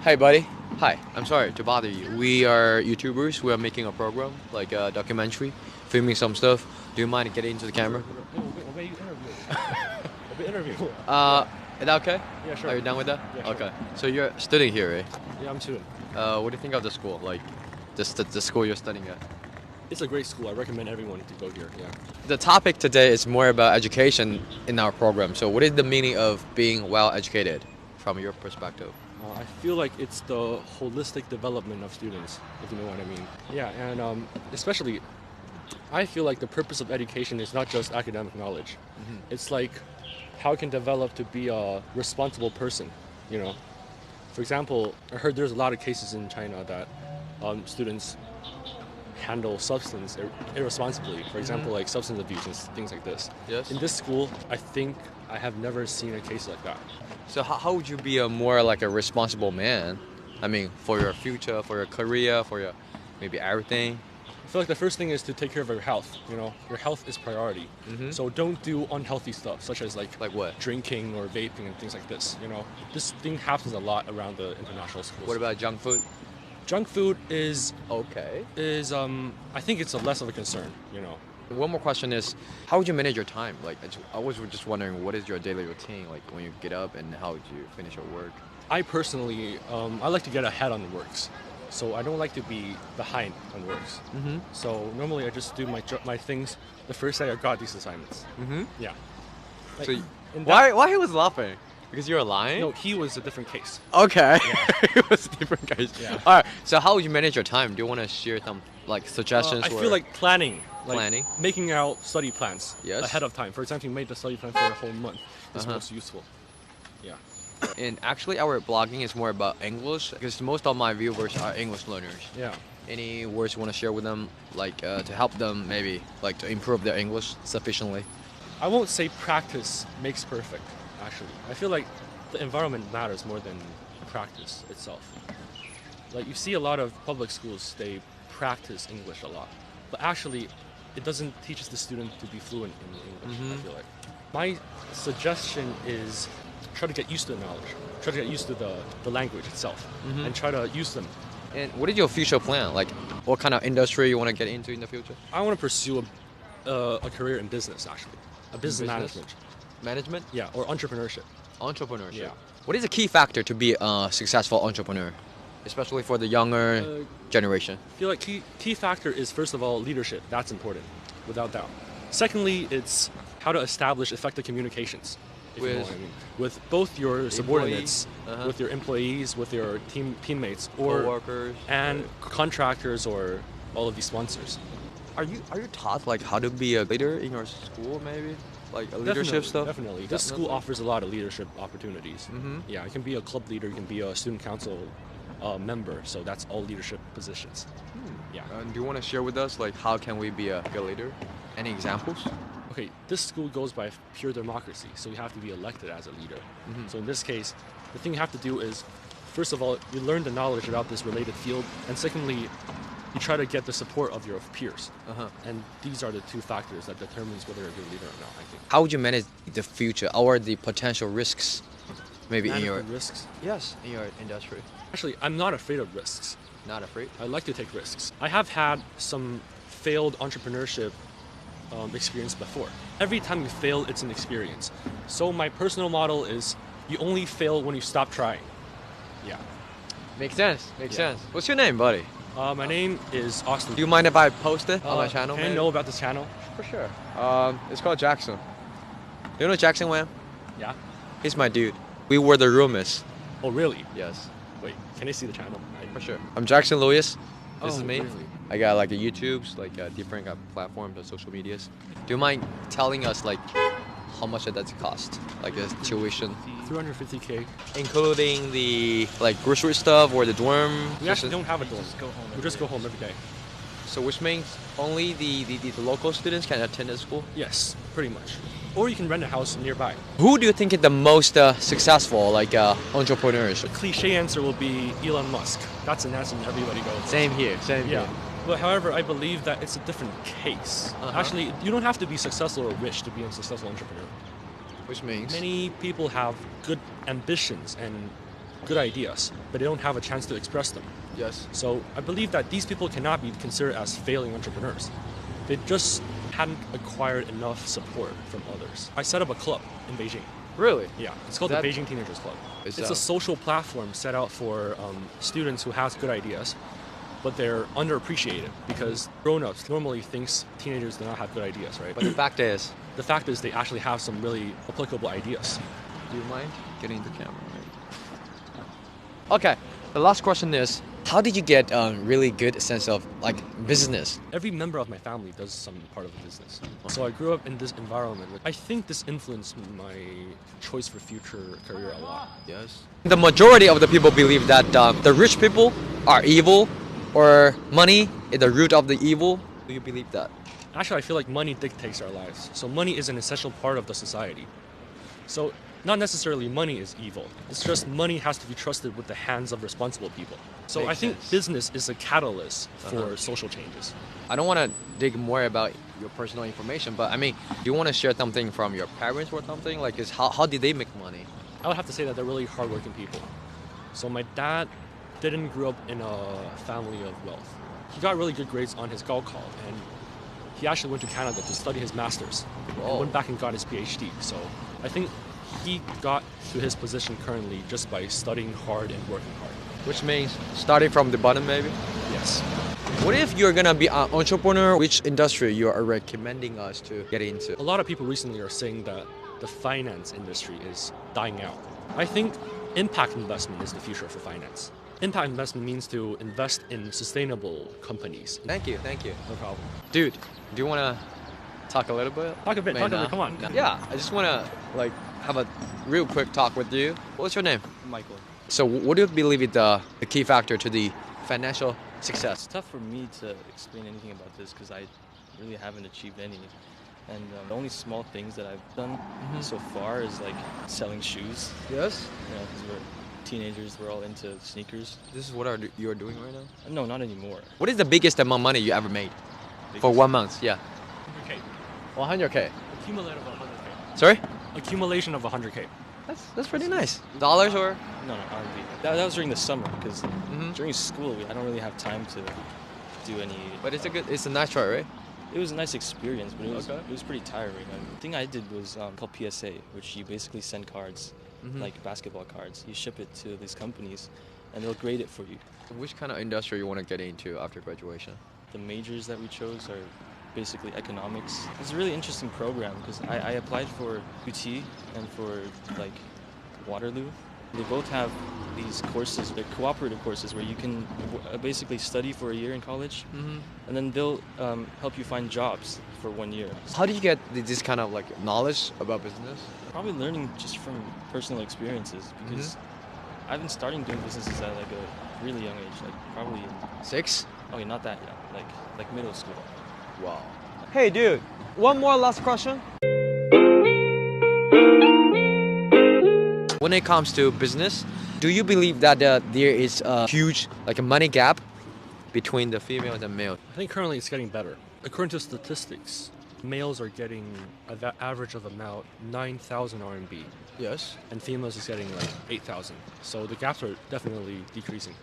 Hey, buddy. Hi. I'm sorry to bother you. We are YouTubers. We are making a program, like a documentary, filming some stuff. Do you mind getting into the camera? Uh, is that okay? Yeah, sure. Are you done with that? Yeah, sure. Okay. So you're studying here, right? Yeah, I'm student. What do you think of the school? Like, the school you're studying at? It's a great school. I recommend everyone to go here. Yeah. The topic today is more about education in our program. So what is the meaning of being well educated from your perspective? I feel like it's the holistic development of students, if you know what I mean. Yeah, and especially, I feel like the purpose of education is not just academic knowledge. It's like how you can develop to be a responsible person, you know. For example, I heard there's a lot of cases in China that students handle substance irresponsibly. For example, like substance abuse and things like this. Yes. In this school, I think I have never seen a case like that. So how would you be a more like a responsible man? I mean, for your future, for your career, for your maybe everything. I feel like the first thing is to take care of your health. You know, your health is priority. So don't do unhealthy stuff such as like what? drinking or vaping and things like this. You know, this thing happens a lot around the international schools. What about junk food? Junk food is Okay. I think it's a less of a concern. You know, One more question is, how would you manage your time? Like, I was just wondering, what is your daily routine? Like, when you get up and how would you finish your work? I personally I like to get ahead on the works. So I don't like to be behind on works. So normally I just do my things the first day I got these assignments. Yeah. Like, So, in that- why he was laughing? Because you're lying? No, he was a different case. Okay. It was a different case. Yeah. All right. So how would you manage your time? Do you want to share some like suggestions? I or- feel like planning. Planning? Making out study plans Yes. ahead of time. For example, you made the study plan for a whole month. It's Uh-huh. most useful. Yeah. And actually, our blogging is more about English because most of my viewers are English learners. Yeah. Any words you want to share with them, like to help them maybe like to improve their English sufficiently? I won't say practice makes perfect, actually. I feel like the environment matters more than practice itself. Like you see a lot of public schools, they practice English a lot. But actually, it doesn't teach the student to be fluent in English, I feel like. My suggestion is try to get used to the knowledge. Try to get used to the language itself and try to use them. And what is your future plan? Like, what kind of industry you want to get into in the future? I want to pursue a career in business, actually. A business management. Management? Yeah, or entrepreneurship. Entrepreneurship. Yeah. What is a key factor to be a successful entrepreneur, especially for the younger generation? I feel like key factor is, first of all, leadership. That's important, without doubt. Secondly, it's how to establish effective communications. If you know With what I mean. With both your subordinates, Uh-huh. with your employees, with your teammates, or Co-workers. and contractors, or all of these sponsors. Are you taught like how to be a leader in your school maybe? Like a leadership stuff? Definitely. This school offers a lot of leadership opportunities. Yeah, you can be a club leader, you can be a student council member. So that's all leadership positions. Yeah. Do you want to share with us like how can we be a good leader? Any examples? Okay, this school goes by pure democracy, so you have to be elected as a leader. So in this case, the thing you have to do is, first of all, you learn the knowledge about this related field, and secondly, you try to get the support of your peers. And these are the two factors that determines whether you're a good leader or not, I think. How would you manage the future or the potential risks maybe in your Management risks. yes in your industry? Actually, I'm not afraid of risks. Not afraid? I like to take risks. I have had some failed entrepreneurship experience before. Every time you fail, it's an experience. So my personal model is you only fail when you stop trying. Yeah. Makes sense. Makes Yeah. sense. What's your name, buddy? My name is Austin. Do you mind if I post it on my channel? Can I maybe? know about this channel? For sure. It's called Jackson. You know Jackson Wham? Yeah. He's my dude. We were the roommates. Oh, really? Yes. Wait, can I see the channel? For sure. I'm Jackson Lewis. This is Oh, me. really? I got like a YouTube's, like different platforms and social medias. Do you mind telling us like how much does it cost? Like a tuition, 350K. including the like grocery stuff or the dorm? We actually don't have a dorm. We just go home every day. So which means only the local students can attend the school? Yes, pretty much. Or you can rent a house nearby. Who do you think is the most successful like entrepreneurs? The cliche answer will be Elon Musk. That's an answer that everybody goes. Same here. Same Yeah. here. But however, I believe that it's a different case. Actually, you don't have to be successful or rich to be a successful entrepreneur. Which means Many people have good ambitions and good ideas, but they don't have a chance to express them. Yes. So I believe that these people cannot be considered as failing entrepreneurs. They just hadn't acquired enough support from others. I set up a club in Beijing. Really? Yeah, it's called the Beijing Teenagers Club. It's a social platform set out for students who have good ideas, but they're underappreciated because grown-ups normally thinks teenagers do not have good ideas, right? But the fact is, they actually have some really applicable ideas. do you mind getting the camera? Okay, the last question is, how did you get a really good sense of like business? Every member of my family does some part of the business. So I grew up in this environment. I think this influenced my choice for future career a lot. Yes. The majority of the people believe that the rich people are evil, or money is the root of the evil. Do you believe that? Actually, I feel like money dictates our lives. So money is an essential part of the society. So not necessarily money is evil. It's just money has to be trusted with the hands of responsible people. So Makes I think sense. business is a catalyst for social changes. I don't want to dig more about your personal information, but I mean, do you want to share something from your parents or something? Like, how did they make money? I would have to say that they're really hardworking people. So my dad didn't grow up in a family of wealth. He got really good grades on his Gaokao, and he actually went to Canada to study his master's. And went back and got his PhD. So I think he got to his position currently just by studying hard and working hard. Which means starting from the bottom, maybe? Yes. What if you're gonna be an entrepreneur? Which industry you are recommending us to get into? A lot of people recently are saying that the finance industry is dying out. I think impact investment is the future for finance. Impact investment means to invest in sustainable companies. Thank you. No problem. Dude, do you wanna talk a little bit? Talk a bit, come on. Yeah, I just wanna have a real quick talk with you. What's your name? Michael. So what do you believe is the key factor to the financial success? It's tough for me to explain anything about this because I really haven't achieved any. And the only small things that I've done so far is like selling shoes. Yes. You know, because we're teenagers, we're all into sneakers. This is what you're doing right now? No, not anymore. What is the biggest amount of money you ever made? For 1 month, yeah. 100K. 100K. Accumulation of 100K. Sorry? Accumulation of 100K. That's pretty nice. Dollars or? No, RMB. That was during the summer because during school I don't really have time to do any. But it's a nice try, right? It was a nice experience, but it was pretty tiring. The thing I did was called PSA, which you basically send cards, like basketball cards. You ship it to these companies, and they'll grade it for you. Which kind of industry you want to get into after graduation? The majors that we chose are basically economics. It's a really interesting program because I applied for UT and for like Waterloo. They both have these courses, they're cooperative courses where you can basically study for a year in college and then they'll help you find jobs for 1 year. How do you get this kind of like knowledge about business? Probably learning just from personal experiences because I've been starting doing businesses at like a really young age, like probably 6? Okay, not that young, like middle school. Wow. Hey dude, one more last question. When it comes to business, do you believe that there is a huge like a money gap between the female and the male? I think currently it's getting better. According to statistics, males are getting an average of about 9,000 RMB, Yes. and females is getting like 8,000. So the gaps are definitely decreasing.